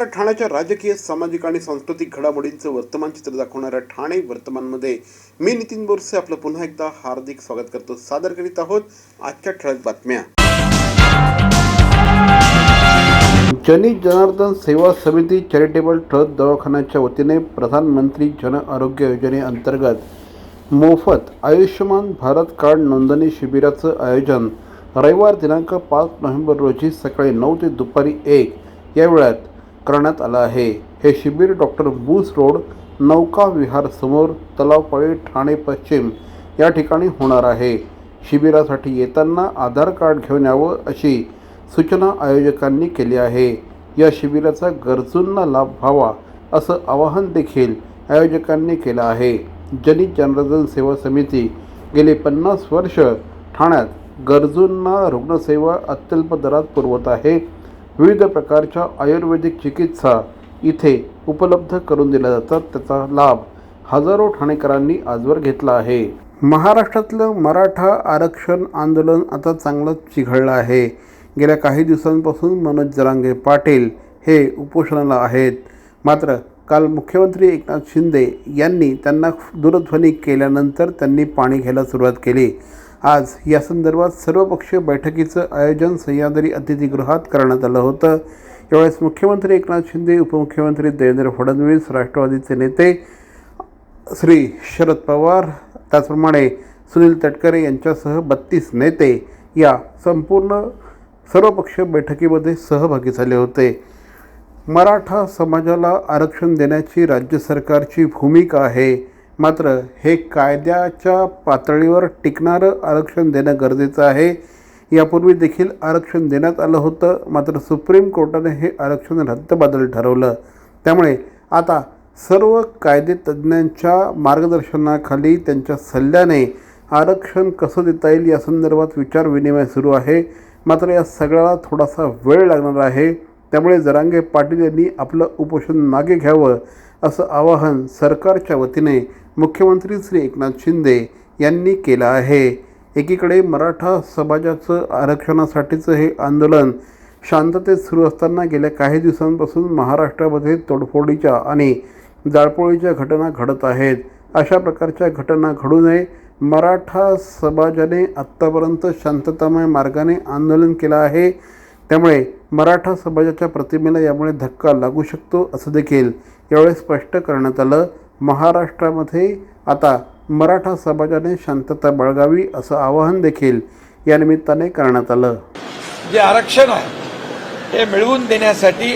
नमस्कार. ठाण्याच्या राजकीय, सामाजिक आणि सांस्कृतिक घडामोडींचं वर्तमान चित्र दाखवणाऱ्या ठाणे वर्तमानमध्ये मी नितीन बोरसे आपलं पुन्हा एकदा हार्दिक स्वागत करतो. सादर करीत आहोत आजच्या ठळक बातम्या. जनी जनार्दन सेवा समिती चॅरिटेबल ट्रस्ट दवाखान्याच्या वतीने प्रधानमंत्री जन आरोग्य योजनेअंतर्गत मोफत आयुष्यमान भारत कार्ड नोंदणी शिबिराचं आयोजन रविवार दिनांक 5 नोव्हेंबर रोजी सकाळी 9 ते दुपारी 1 या वेळात करण्यात आलं आहे. हे शिबिर डॉक्टर बूस रोड, नौका विहार समोर, तलावपाळी, ठाणे पश्चिम या ठिकाणी होणार आहे. शिबिरासाठी येताना आधार कार्ड घेऊन यावं अशी सूचना आयोजकांनी केली आहे. या शिबिराचा गरजूंना लाभ व्हावा असं आवाहन देखील आयोजकांनी केलं आहे. जनी जनार्दन सेवा समिती गेली 50 वर्ष ठाण्यात गरजूंना रुग्णसेवा अत्यल्प दरात पुरवत आहे. विविध प्रकारच्या आयुर्वेदिक चिकित्सा इथे उपलब्ध करून दिल्या जातात. त्याचा लाभ हजारो ठाणेकरांनी आजवर घेतला आहे. महाराष्ट्रातलं मराठा आरक्षण आंदोलन आता चांगलंच चिघळलं आहे. गेल्या काही दिवसांपासून मनोज जरांगे पाटील हे उपोषणाला आहेत. मात्र काल मुख्यमंत्री एकनाथ शिंदे यांनी त्यांना दूरध्वनी केल्यानंतर त्यांनी पाणी घ्यायला सुरुवात केली. आज या संदर्भात सर्वपक्षीय बैठकीचं आयोजन सह्याद्री अतिथीगृहात करण्यात आलं होतं. यावेळेस मुख्यमंत्री एकनाथ शिंदे, उपमुख्यमंत्री देवेंद्र फडणवीस, राष्ट्रवादीचे नेते श्री शरद पवार, त्याचप्रमाणे सुनील तटकरे यांच्यासह 32 नेते या संपूर्ण सर्वपक्षीय बैठकीमध्ये सहभागी झाले होते. मराठा समाजाला आरक्षण देण्याची राज्य सरकारची भूमिका आहे. मात्र हे कायद्याच्या पातळीवर टिकणारं आरक्षण देणं गरजेचं आहे. यापूर्वी देखील आरक्षण देण्यात आलं होतं, मात्र सुप्रीम कोर्टाने हे आरक्षण रद्दबातल ठरवलं. त्यामुळे आता सर्व कायदेतज्ञांच्या मार्गदर्शनाखाली, त्यांच्या सल्ल्याने आरक्षण कसं देता येईल या संदर्भात विचारविनिमय सुरू आहे. मात्र या सगळ्याला थोडासा वेळ लागणार आहे. त्यामुळे जरांगे पाटील यांनी आपलं उपोषण मागे घ्यावं असं आवाहन सरकारच्या वतीने मुख्यमंत्री श्री एकनाथ शिंदे यांनी केलं आहे. एकीकडे मराठा समाजाचं आरक्षणासाठीचं हे आंदोलन शांततेत सुरू असताना गेल्या काही दिवसांपासून महाराष्ट्रामध्ये तोडफोडीच्या आणि जाळपोळीच्या घटना घडत आहेत. अशा प्रकारच्या घटना घडू नये. मराठा समाजाने आत्तापर्यंत शांततामय मार्गाने आंदोलन केलं आहे. त्यामुळे मराठा समाजाच्या प्रतिमेला यामुळे धक्का लागू शकतो असं देखील यावेळी स्पष्ट करण्यात आलं. महाराष्ट्रामध्ये आता मराठा समाजाने शांतता बाळगावी असं आवाहन देखील या निमित्ताने करण्यात आलं. जे आरक्षण आहे हे मिळवून देण्यासाठी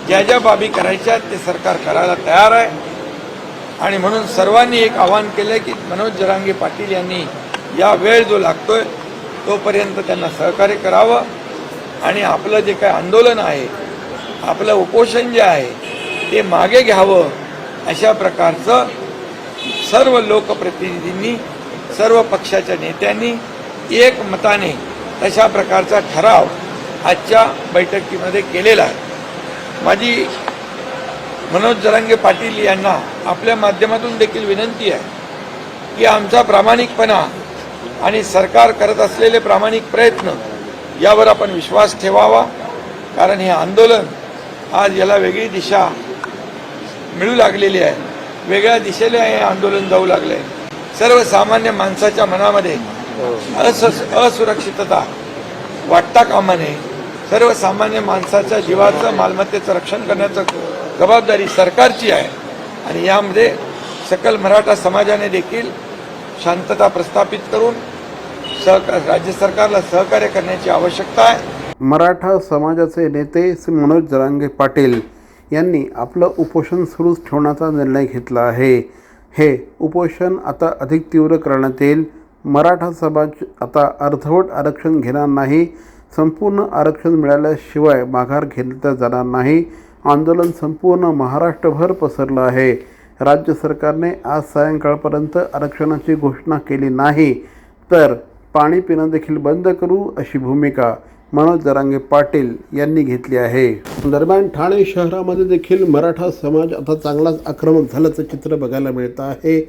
ज्या ज्या बाबी करायच्या ते सरकार करायला तयार आहे. आणि म्हणून सर्वांनी एक आवाहन केलं की मनोज जरांगे पाटील यांनी या वेळ जो लागतोय तोपर्यंत त्यांना सहकार्य करावं आणि आपलं जे काय आंदोलन आहे, आपलं उपोषण जे आहे ते मागे घ्यावं. अशा प्रकारचं सर्व लोकप्रतिनिधींनी, सर्व पक्षाच्या नेत्यांनी एकमताने तशा प्रकारचा ठराव आजच्या बैठकीमध्ये केलेला आहे. माझी मनोज जरांगे पाटील यांना आपल्या माध्यमातून देखील विनंती आहे की आमचा प्रामाणिकपणा आणि सरकार करत असलेले प्रामाणिक प्रयत्न यावर आपण विश्वास ठेवावा. कारण हे आंदोलन आज याला वेगळी दिशा मिळू लागलेली आहे. वेगळ्या दिशेला हे आंदोलन जाऊ लागलं आहे. सर्वसामान्य माणसाच्या मनामध्ये असुरक्षितता वाटता कामा नये. सर्वसामान्य माणसाच्या जीवाचं, मालमत्तेचं रक्षण करण्याचं जबाबदारी सरकारची आहे. आणि यामध्ये सकल मराठा समाजाने देखील शांतता प्रस्थापित करून राज्य सरकारला सहकार्य करण्याची आवश्यकता आहे. मराठा समाजाचे नेते मनोज जरांगे पाटील यांनी आपलं उपोषण सुरूच ठेवण्याचा निर्णय घेतला आहे. हे उपोषण आता अधिक तीव्र करण्यात येईल. मराठा समाज आता अर्धवट आरक्षण घेणार नाही. संपूर्ण आरक्षण मिळाल्याशिवाय माघार घेतलं जाणार नाही. आंदोलन संपूर्ण महाराष्ट्रभर पसरलं आहे. राज्य सरकारने आज सायंकाळपर्यंत आरक्षणाची घोषणा केली नाही तर पाणी पिणं देखील बंद करू अशी भूमिका मनोज जरांगे पाटील यांनी घेतली आहे. दरम्यान ठाणे शहरामध्ये देखील मराठा समाज आता चांगलाच आक्रमक झाल्याचं चित्र बघायला मिळतं आहे.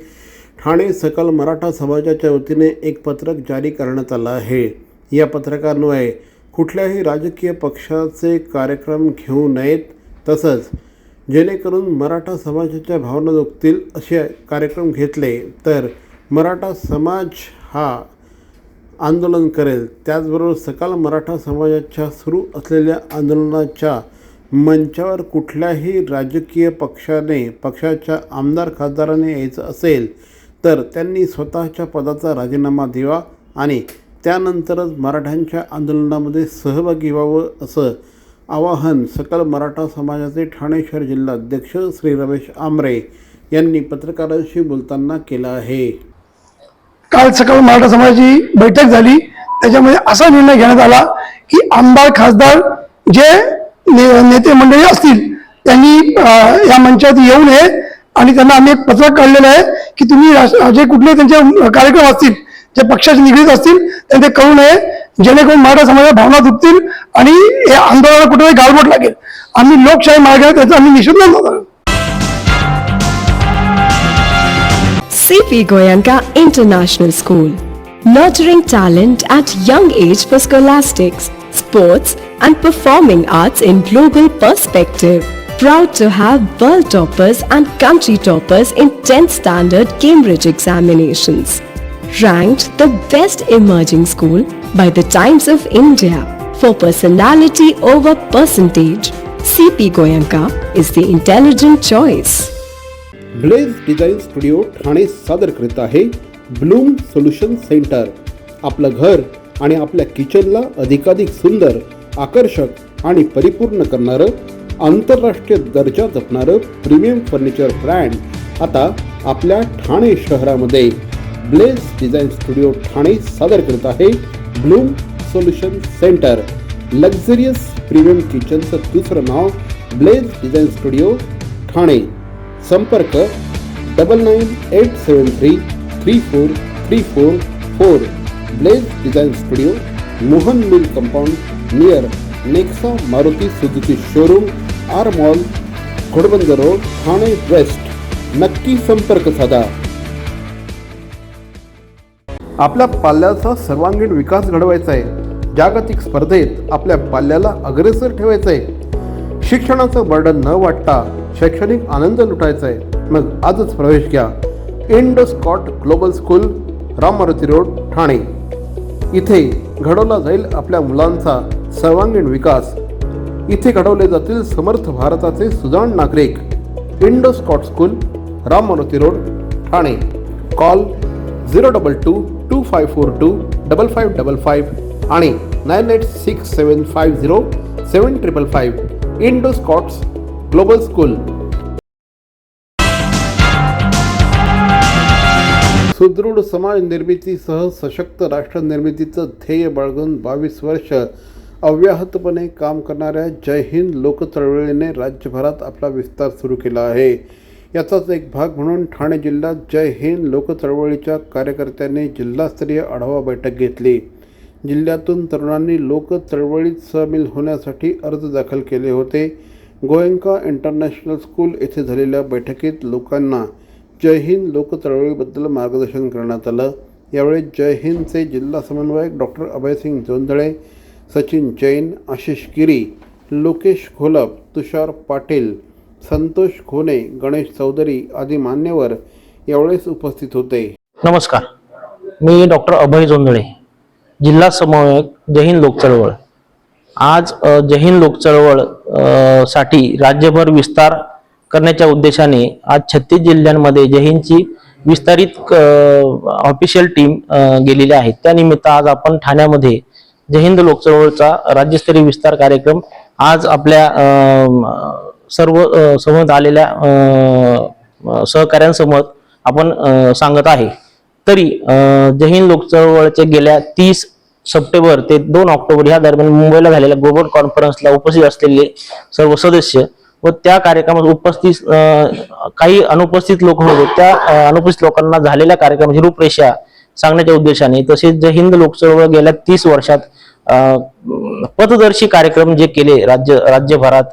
ठाणे सकल मराठा समाजाच्या वतीने एक पत्रक जारी करण्यात आलं आहे. या पत्रकान्वये कुठल्याही राजकीय पक्षाचे कार्यक्रम घेऊ नयेत, तसंच जेणेकरून मराठा समाजाच्या भावना दुखतील असे कार्यक्रम घेतले तर मराठा समाज हा आंदोलन करेल. त्याचबरोबर सकल मराठा समाजाच्या सुरू असलेल्या आंदोलनाच्या मंचावर कुठल्याही राजकीय पक्षाच्या आमदार खासदाराने यायचं असेल तर त्यांनी स्वतःच्या पदाचा राजीनामा द्यावा आणि त्यानंतरच मराठ्यांच्या आंदोलनामध्ये सहभागी व्हावं असं आवाहन सकल मराठा समाजाचे ठाणे शहर जिल्हाध्यक्ष श्री रमेश आमरे यांनी पत्रकारांशी बोलताना केलं आहे. काल सकल मराठा समाजाची बैठक झाली. त्याच्यामध्ये असा निर्णय घेण्यात आला की आमदार खासदार जे नेते मंडळी असतील त्यांनी या मंचावरती येऊ नये आणि त्यांना आम्ही एक पत्रक काढलेलं आहे की तुम्ही जे कुठले त्यांचे कार्यक्रम असतील जे पक्षाशी निगडीत असतील त्यांनी ते करू नये, जेणेकरून मराठा समाजाच्या भावना दुखतील आणि हे आंदोलनाला कुठेतरी गालबोट लागेल. आम्ही लोकशाही मार्गाने त्याचा आम्ही निषेध नोंदवणार. C.P. Goenka International School, nurturing talent at young age for scholastics, sports and performing arts in global perspective. Proud to have world toppers and country toppers in 10th standard Cambridge examinations. Ranked the best emerging school by the Times of India for personality over percentage. C.P. Goenka is the intelligent choice. Blaze Design Studio Thane सादर करीत आहे Bloom Solution centre. आपलं घर आणि आपल्या किचनला अधिकाधिक सुंदर, आकर्षक आणि परिपूर्ण करणारं, आंतरराष्ट्रीय दर्जा जपणारं प्रीमियम फर्निचर ब्रँड आता आपल्या ठाणे शहरामध्ये. ब्लेज डिझाईन स्टुडिओ ठाणे सादर करत आहे Bloom Solution Centre. Luxurious premium किचनचं दुसरं नाव ब्लेज डिझाईन स्टुडिओ ठाणे. संपर्क 9987334344. Blaze Design Studio, Mohan mill compound near Nexa Maruti Suzuki showroom, R mall, Ghodbunder road, Thane west. नक्की संपर्क साधा. आपल्या पाल्याचा सर्वांगीण विकास घडवायचा आहे. जागतिक स्पर्धेत आपल्या पाल्याला अग्रेसर ठेवायचं आहे. शिक्षणाचं बर्डन न वाटता शैक्षणिक आनंद लुटायचा आहे. मग आजच प्रवेश घ्या Indoscot global school, Ram Maruti road, Thane. इथे घडवला जाईल आपल्या मुलांचा सर्वांगीण विकास. इथे घडवले जातील समर्थ भारताचे सुजाण नागरिक. Indoscot school, Ram Maruti road, Thane. Call 02225425555 आणि 9867507555. Indoscots global school. सुदृढ समाज निर्मितीसह सशक्त राष्ट्र निर्मितीचं ध्येय बाळगून 22 वर्ष अव्याहतपणे काम करणाऱ्या जय हिंद लोक चळवळीने राज्यभरात आपला विस्तार सुरू केला आहे. याचाच एक भाग म्हणून ठाणे जिल्ह्यात जय हिंद लोक चळवळीच्या कार्यकर्त्यांनी जिल्हास्तरीय आढावा बैठक घेतली. जिल्ह्यातून तरुणांनी लोक चळवळीत सामील होण्यासाठी अर्ज दाखल केले होते. गोएंका इंटरनॅशनल स्कूल येथे झालेल्या बैठकीत लोकांना जय हिंद लोक चळवळीबद्दल मार्गदर्शन करण्यात आलं. यावेळी जय हिंदचे जिल्हा समन्वयक डॉक्टर अभयसिंग जोंधळे, सचिन जैन, आशिष गिरी, लोकेश घोलप, तुषार पाटील, संतोष खोने, गणेश चौधरी आदी मान्यवर यावेळेस उपस्थित होते. नमस्कार, मी डॉक्टर अभय जोंधळे, जिल्हा समन्वयक जय हिंद लोक चळवळ. आज जय हिंद लोक चळवळ साठी राज्यभर विस्तार करण्याच्या उद्देशाने आज 36 जिल्ह्यांमध्ये जय हिंदची विस्तारित ऑफिशियल टीम गेलेली आहे. त्यानिमित्त आज आपण ठाण्यामध्ये जय हिंद लोक चळवळचा राज्यस्तरीय विस्तार कार्यक्रम आज आपल्या सर्व समोर आलेल्या सहकाऱ्यांसमोर आपण सांगत आहे. तरी जय हिंद लोक चळवळच्या गेल्या 30 सप्टेंबर ते 2 ऑक्टोबर या दरम्यान मुंबईला झालेल्या ग्लोबल कॉन्फरन्सला उपस्थित असलेले सर्व सदस्य व त्या कार्यक्रमात उपस्थित काही अनुपस्थित लोक होते. त्या अनुपस्थित लोकांना झालेल्या कार्यक्रमाची रूपरेषा सांगण्याच्या उद्देशाने तसेच जय हिंद लोक चळवळ गेल्या 30 वर्षात पथदर्शी कार्यक्रम जे केले राज्यभरात,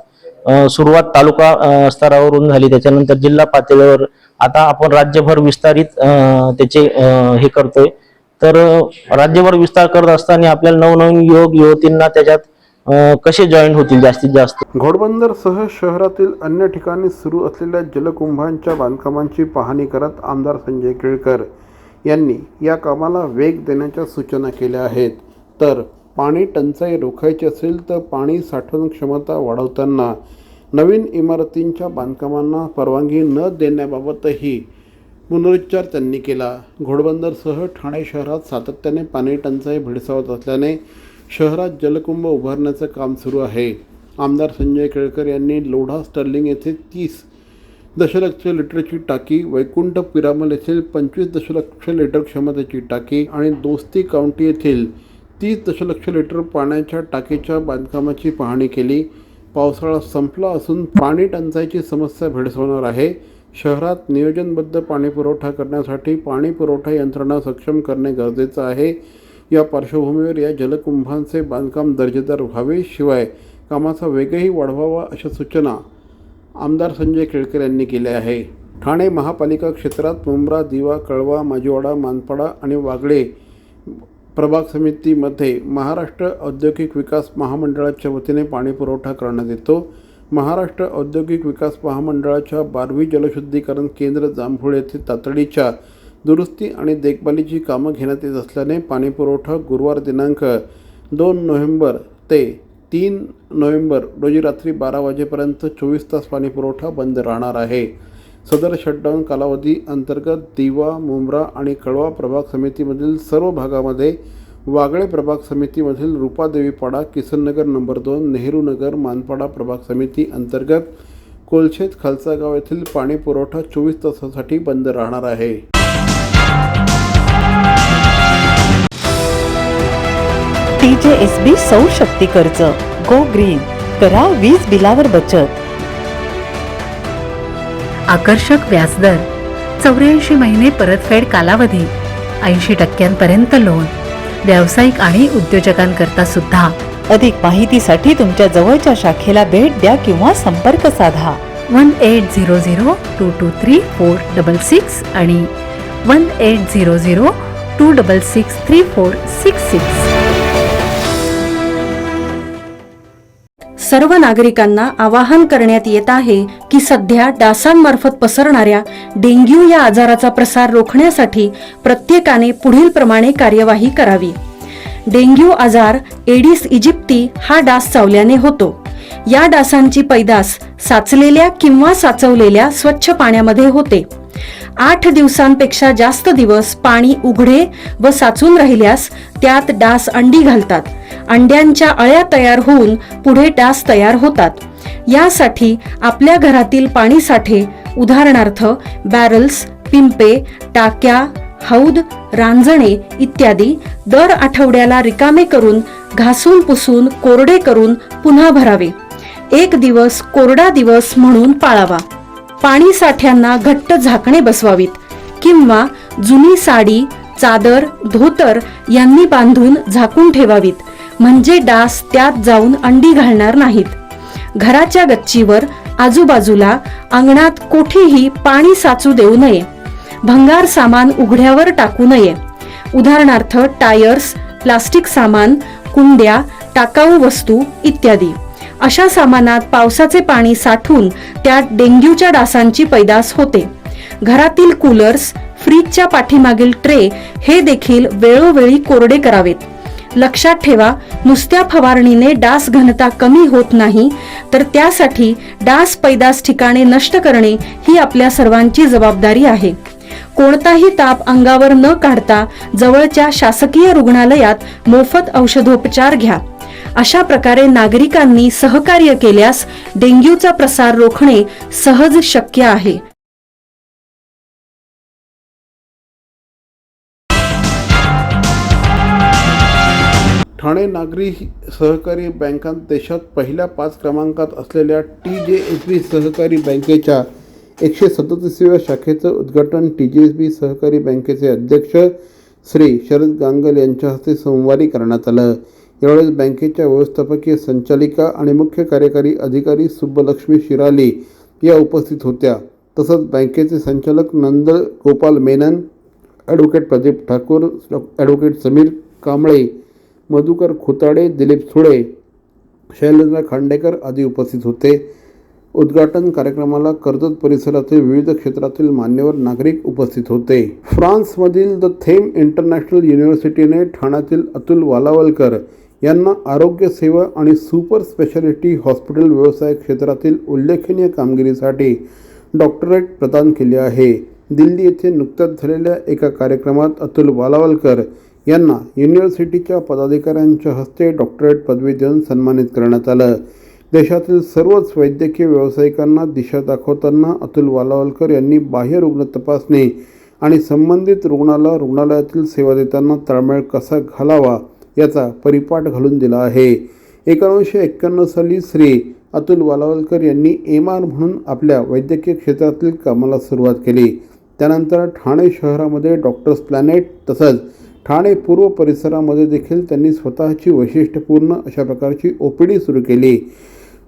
सुरुवात तालुका स्तरावरून झाली, त्याच्यानंतर जिल्हा पातळीवर, आता आपण राज्यभर विस्तारित त्याचे हे करतोय. तर राज्यभर विस्तार करत असताना आपल्याला नवनवीन युवक युवतींना त्याच्यात कसे जॉईंट होतील जास्तीत जास्त? घोडबंदरसह शहरातील अन्य ठिकाणी सुरू असलेल्या जलकुंभांच्या बांधकामांची पाहणी करत आमदार संजय केळकर यांनी या कामाला वेग देण्याच्या सूचना केल्या आहेत. तर पाणी टंचाई रोखायची असेल तर पाणी साठवण क्षमता वाढवताना नवीन इमारतींच्या बांधकामांना परवानगी न देण्याबाबतही पुनरुच्चार त्यांनी केला. घोडबंदरसह ठाणे शहरात सातत्याने पाणी टंचाई भेडसावत असल्याने शहरात जलकुंभ उभारण्याचं काम सुरू आहे. आमदार संजय केळकर यांनी लोढा स्टर्लिंग येथे 30 दशलक्ष लिटरची टाकी, वैकुंठ पिरामल येथील 25 दशलक्ष लिटर क्षमतेची टाकी आणि दोस्ती काउंटी येथील 30 दशलक्ष लिटर पाण्याच्या टाकीच्या बांधकामाची पाहणी केली. पावसाळा संपला असून पाणी टंचाईची समस्या भेडसावणार आहे. शहरात नियोजनबद्ध पाणी पुरवठा करण्यासाठी पाणी पुरवठा यंत्रणा सक्षम करणे गरजेचं आहे. या पार्श्वभूमीवर या जलकुंभांचे बांधकाम दर्जेदार व्हावे, शिवाय कामाचा वेगही वाढवावा अशा सूचना आमदार संजय केळकर यांनी केल्या आहे. ठाणे महापालिका क्षेत्रात मुंब्रा, दिवा, कळवा, माजिवाडा, मानपाडा आणि वागळे प्रभाग समितीमध्ये महाराष्ट्र औद्योगिक विकास महामंडळाच्या वतीने पाणी पुरवठा करण्यात येतो. महाराष्ट्र औद्योगिक विकास महामंडळाच्या 12वी जलशुद्धीकरण केंद्र जांभूळ येथे तातडीच्या दुरुस्ती आणि देखभालीची कामं घेण्यात येत असल्याने पाणी पुरवठा गुरुवार दिनांक 2 नोव्हेंबर ते 3 नोव्हेंबर रोजी रात्री 12 वाजेपर्यंत 24 तास पाणी पुरवठा बंद राहणार आहे. सदर शटडाऊन कालावधी अंतर्गत दिवा, मुंब्रा आणि कळवा प्रभाग समितीमधील सर्व भागामध्ये, वागळे प्रभाग समितीमधील रूपादेवीपाडा, किसननगर नंबर 2, नेहरू नगर, मानपाडा प्रभाग समिती अंतर्गत कोलशेत, खालसा गाव येथील पाणी पुरवठा 24 तासासाठी बंद राहणार आहे. TJSB सौर शक्ती कर्ज, गो ग्रीन, करा वीज बिलावर बचत. आकर्षक व्याजदर, 84 महिने परतफेड कालावधी, 80% लोन, व्यावसायिक आणि उद्योजकांकरता सुद्धा. अधिक माहितीसाठी तुमच्या जवळच्या शाखेला भेट द्या किंवा संपर्क साधा. 1800-223-466 आणि 1800-266-3466. सर्व नागरिकांना आवाहन करण्यात येत आहे की सध्या डासांमार्फत पसरणाऱ्या डेंग्यू या आजाराचा प्रसार रोखण्यासाठी प्रत्येकाने पुढील प्रमाणे कार्यवाही करावी. डेंग्यू आजार एडिस इजिप्ती हा डास चावल्याने होतो. या डासांची पैदास साचलेल्या किंवा साचवलेल्या स्वच्छ पाण्यामध्ये होते. 8 दिवसांपेक्षा जास्त दिवस पाणी उघडे व साचून राहिल्यास त्यात डास अंडी घालतात. अंड्यांच्या अळ्या तयार होऊन पुढे डास तयार होतात. यासाठी आपल्या घरातील पाणी साठे, उदाहरणार्थ बॅरल्स, पिंपे, टाक्या, हौद, रांजणे इत्यादी दर आठवड्याला रिकामे करून घासून पुसून कोरडे करून पुन्हा भरावे. 1 दिवस कोरडा दिवस म्हणून पाळावा. पाणी साठ्यांना घट्ट झाकणे बसवावीत किंवा जुनी साडी, चादर, धोतर यांनी बांधून झाकून ठेवावीत, म्हणजे डास त्यात जाऊन अंडी घालणार नाहीत. घराच्या गच्चीवर, आजूबाजूला, अंगणात कोठेही पाणी साचू देऊ नये. भंगार सामान उघड्यावर टाकू नये. उदाहरणार्थ टायर्स, प्लास्टिक सामान, कुंड्या, टाकाऊ वस्तू इत्यादी. अशा सामानात पावसाचे पाणी साठून त्यात डेंग्यूच्या डासांची पैदास होते. घरातील कूलर्स, फ्रीजच्या पाठीमागील ट्रे हे देखील वेळोवेळी कोरडे करावेत. लक्षात ठेवा, नुसत्या फवारणीने डास घनता कमी होत नाही, तर त्यासाठी डास पैदास ठिकाणे नष्ट करणे ही आपल्या सर्वांची जबाबदारी आहे. कोणताही ताप अंगावर न काढता जवळच्या शासकीय रुग्णालयात मोफत औषधोपचार घ्या. अशा प्रकारे नागरिकांनी सहकार्य केल्यास डेंग्यूचा प्रसार रोखणे सहज शक्य आहे. ठाणे नागरी सहकारी बँकांत देशात पहिल्या 5 क्रमांकात असलेल्या TJSB सहकारी बँकेच्या 137व्या शाखेचं उद्घाटन TJSB सहकारी बँकेचे अध्यक्ष श्री शरद गांगल यांच्या हस्ते सोमवारी करण्यात आलं. यावेळेस बँकेच्या व्यवस्थापकीय संचालिका आणि मुख्य कार्यकारी अधिकारी सुब्बलक्ष्मी शिराली या उपस्थित होत्या. तसंच बँकेचे संचालक नंद गोपाल मेनन, ॲडव्होकेट प्रदीप ठाकूर, ॲडव्होकेट समीर कांबळे, मधुकर खुताडे, दिलीप सुळे, शैलेंद्र खांडेकर आदी उपस्थित होते. उद्घाटन कार्यक्रमाला कर्जत परिसरातील विविध क्षेत्रातील मान्यवर नागरिक उपस्थित होते. फ्रान्समधील द थेम इंटरनॅशनल युनिव्हर्सिटीने ठाण्यातील अतुल वालावलकर यांना आरोग्य सेवा आणि सुपर स्पेशालिटी हॉस्पिटल व्यवसाय क्षेत्रातील उल्लेखनीय कामगिरीसाठी डॉक्टरेट प्रदान केले आहे. दिल्ली येथे नुकत्याच झालेल्या एका कार्यक्रमात अतुल वालावलकर यांना युनिव्हर्सिटीच्या पदाधिकाऱ्यांच्या हस्ते डॉक्टरेट पदवी देऊन सन्मानित करण्यात आलं. देशातील सर्वच वैद्यकीय व्यावसायिकांना दिशा दाखवताना अतुल वालावलकर यांनी बाह्य रुग्ण तपासणी आणि संबंधित रुग्णाला रुग्णालयातील सेवा देताना ताळमेळ कसा घालावा याचा परिपाठ घालून दिला आहे. 1991 साली श्री अतुल वालावलकर यांनी MR म्हणून आपल्या वैद्यकीय क्षेत्रातील कामाला सुरुवात केली. त्यानंतर ठाणे शहरामध्ये डॉक्टर्स प्लॅनेट तसंच ठाणे पूर्व परिसरामध्ये देखील त्यांनी स्वतःची वैशिष्ट्यपूर्ण अशा प्रकारची OPD सुरू केली.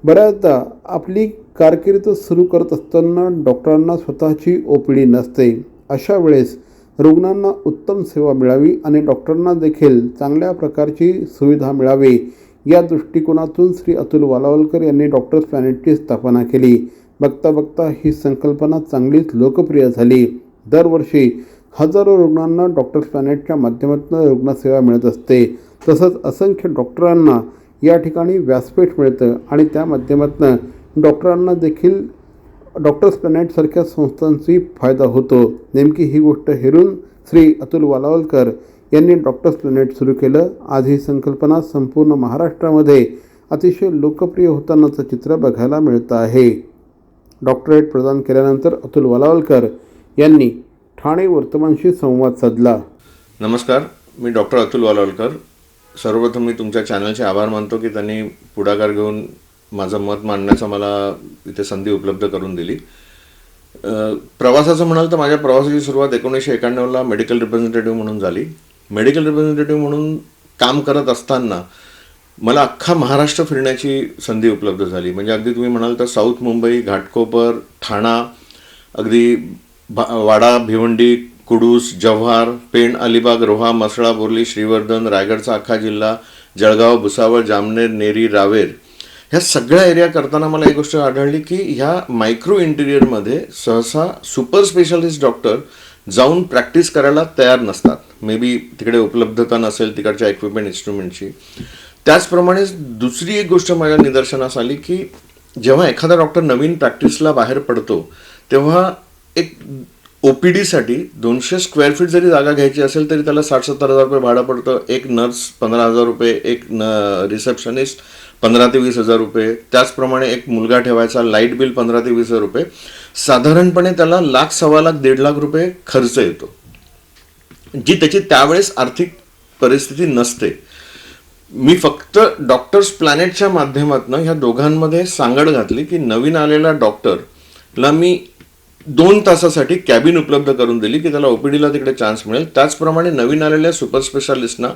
बऱ्याचदा आपली कारकीर्द सुरू करत असताना डॉक्टरांना स्वतःची OPD नसते. अशा वेळेस रुग्णांना उत्तम सेवा मिळावी आणि डॉक्टरांना देखील चांगल्या प्रकारची सुविधा मिळावी या दृष्टिकोनातून श्री अतुल वालावलकर यांनी डॉक्टर्स प्लॅनेटची स्थापना केली. बघता बघता ही संकल्पना चांगलीच लोकप्रिय झाली. दरवर्षी हजारो रुग्णांना डॉक्टर्स प्लॅनेटच्या माध्यमातून रुग्णसेवा मिळत असते. तसंच असंख्य डॉक्टरांना या ठिकाणी व्यासपीठ मिळतं आणि त्या माध्यमातून डॉक्टरांना देखील डॉक्टर्स प्लॅनेटसारख्या संस्थांची फायदा होतो. नेमकी ही गोष्ट हेरून श्री अतुल वालावलकर यांनी डॉक्टर्स प्लॅनेट सुरू केलं. आज ही संकल्पना संपूर्ण महाराष्ट्रामध्ये अतिशय लोकप्रिय होतानाचं चित्र बघायला मिळतं आहे. डॉक्टरेट प्रदान केल्यानंतर अतुल वालावलकर यांनी ठाणे वर्तमानशी संवाद साधला. नमस्कार, मी डॉक्टर अतुल वालावलकर. सर्वप्रथम मी तुमच्या चॅनलचे आभार मानतो की त्यांनी पुढाकार घेऊन माझं मत मांडण्याचा मला इथे संधी उपलब्ध करून दिली. प्रवासाचं म्हणाल तर माझ्या प्रवासाची सुरुवात 1991ला मेडिकल रिप्रेझेंटेटिव्ह म्हणून झाली. मेडिकल रिप्रेझेंटेटिव्ह म्हणून काम करत असताना मला अख्खा महाराष्ट्र फिरण्याची संधी उपलब्ध झाली. म्हणजे अगदी तुम्ही म्हणाल तर साऊथ मुंबई, घाटकोपर, ठाणा, अगदी वाडा, भिवंडी, कुडूस, जव्हार, पेण, अलिबाग, रोहा, म्हसळा, बोर्ली, श्रीवर्धन, रायगडचा अख्खा जिल्हा, जळगाव, भुसावळ, जामनेर, नेरी, रावेर ह्या सगळ्या एरिया करताना मला एक गोष्ट आढळली की ह्या मायक्रो इंटिरियरमध्ये सहसा सुपर स्पेशालिस्ट डॉक्टर जाऊन प्रॅक्टिस करायला तयार नसतात. मे बी तिकडे उपलब्धता नसेल तिकडच्या इक्विपमेंट इन्स्ट्रुमेंटची. त्याचप्रमाणे दुसरी एक गोष्ट माझ्या निदर्शनास आली की जेव्हा एखादा डॉक्टर नवीन प्रॅक्टिसला बाहेर पडतो तेव्हा एक OPDसाठी 200 स्क्वेअर फीट जरी जागा घ्यायची असेल तरी त्याला 60-70 हजार रुपये भाडं पडतं. एक नर्स 15,000 रुपये, एक रिसेप्शनिस्ट 15,000 ते 20,000 रुपये, त्याचप्रमाणे एक मुलगा ठेवायचा, लाईट बिल 15,000 ते 20,000 रुपये. साधारणपणे त्याला 1,00,000, 1,25,000, 1,50,000 रुपये खर्च येतो, जी त्याची त्यावेळेस आर्थिक परिस्थिती नसते. मी फक्त डॉक्टर्स प्लॅनेटच्या माध्यमातून ह्या दोघांमध्ये सांगड घातली की नवीन आलेल्या डॉक्टरला मी 2 तासासाठी कॅबिन उपलब्ध करून दिली की त्याला OPDला तिकडे चान्स मिळेल. त्याचप्रमाणे नवीन आलेल्या सुपर स्पेशालिस्टना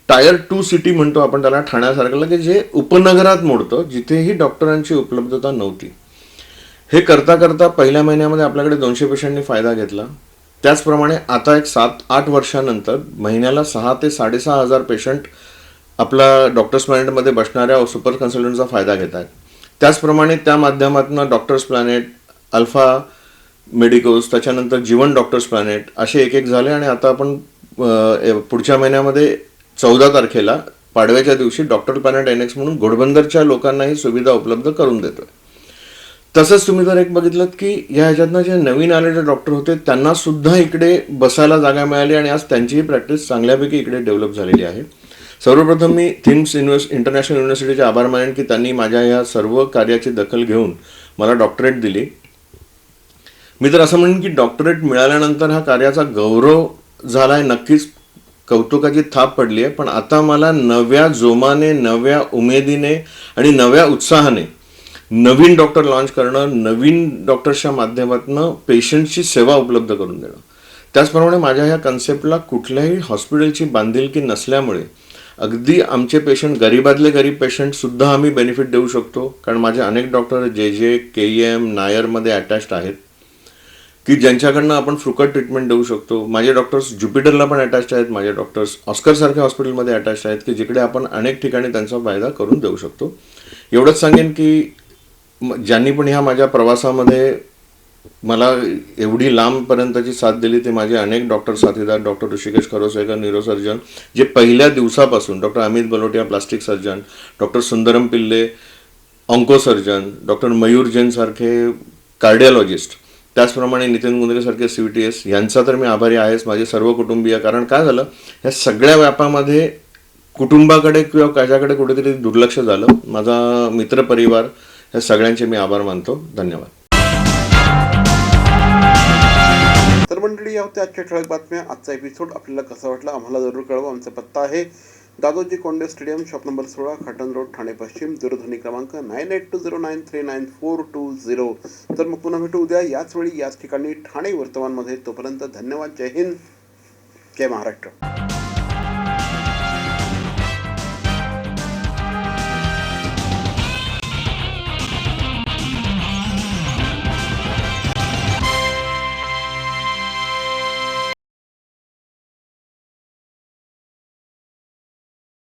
टायर 2 सिटी म्हणतो आपण त्याला, ठाण्यासारख्याला, की जे उपनगरात मोडतं जिथेही डॉक्टरांची उपलब्धता नव्हती. हे करता करता पहिल्या महिन्यामध्ये आपल्याकडे 200 पेशंटनी फायदा घेतला. त्याचप्रमाणे आता एक 7-8 वर्षानंतर महिन्याला 6,000 ते 6,500 पेशंट आपला डॉक्टर्स प्लॅनेटमध्ये बसणाऱ्या सुपर कन्सल्टंटचा फायदा घेत आहेत. त्याचप्रमाणे त्या माध्यमातून डॉक्टर्स प्लॅनेट, अल्फा मेडिकोज, त्याच्यानंतर जीवन डॉक्टर्स प्लॅनेट असे एक झाले आणि आता आपण पुढच्या महिन्यामध्ये 14 तारखेला पाडव्याच्या दिवशी डॉक्टर प्लॅनेट NX म्हणून घोडबंदरच्या लोकांनाही सुविधा उपलब्ध करून देतोय. तसंच तुम्ही जर एक बघितलं की या ह्याच्यातनं जे नवीन आलेले डॉक्टर होते त्यांना सुद्धा इकडे बसायला जागा मिळाली आणि आज त्यांचीही प्रॅक्टिस चांगल्यापैकी इकडे डेव्हलप झालेली आहे. सर्वप्रथम मी थिम्स इंटरनॅशनल युनिव्हर्सिटीचे आभार मानेन की त्यांनी माझ्या या सर्व कार्याची दखल घेऊन मला डॉक्टरेट दिली. मी तर असं म्हणेन की डॉक्टरेट मिळाल्यानंतर हा कार्याचा गौरव झाला आहे, नक्कीच कौतुकाची थाप पडली आहे. पण आता मला नव्या जोमाने, नव्या उमेदीने आणि नव्या उत्साहाने नवीन डॉक्टर लॉन्च करणं, नवीन डॉक्टर्सच्या माध्यमातून पेशंटची सेवा उपलब्ध करून देणं. त्याचप्रमाणे माझ्या ह्या कन्सेप्टला कुठल्याही हॉस्पिटलची बांधिलकी नसल्यामुळे अगदी आमचे पेशंट, गरीबातले गरीब पेशंटसुद्धा आम्ही बेनिफिट देऊ शकतो. कारण माझे अनेक डॉक्टर JJ, KEM, नायरमध्ये अटॅच्ड आहेत की ज्यांच्याकडनं आपण फुकट ट्रीटमेंट देऊ शकतो. माझे डॉक्टर्स ज्युपिटरला पण अटॅच्ड आहेत, माझे डॉक्टर्स ऑस्करसारख्या हॉस्पिटलमध्ये अटॅच्ड आहेत की जिकडे आपण अनेक ठिकाणी त्यांचा फायदा करून देऊ शकतो. एवढंच सांगेन की ज्यांनी पण ह्या माझ्या प्रवासामध्ये मला एवढी लांबपर्यंतची साथ दिली ते माझे अनेक डॉक्टर साथीदार, डॉक्टर ऋषिकेश खरोसेकर न्यूरोसर्जन, जे पहिल्या दिवसापासून, doctor Amit Balotiya plastic surgeon, doctor Sundaram Pillai oncosurgeon, doctor Mayur Jain सारखे कार्डिओलॉजिस्ट, त्याचप्रमाणे नितीन गुंदरे सारखे CVTS, यांचा तर मी आभारी आहेच, माझे सर्व कुटुंबीय. कारण काय झालं, ह्या सगळ्या व्यापामध्ये कुटुंबाकडे किंवा कशाकडे कुठेतरी दुर्लक्ष झालं. माझा मित्रपरिवार, ह्या सगळ्यांचे मी आभार मानतो. धन्यवाद. तर मंडळी, या होत्या आजच्या ठळक बातम्या. आजचा एपिसोड आपल्याला कसा वाटला आम्हाला जरूर कळवा. आमचा पत्ता आहे Dadoji Konde stadium, shop number 16, Khatan road, Thane पश्चिम. दूरध्वनी क्रमांक 9820939420. तर मग पुन्हा भेटू उद्या याच वेळी याच ठिकाणी ठाणे वर्तमानमध्ये. तोपर्यंत धन्यवाद. जय हिंद, जय महाराष्ट्र.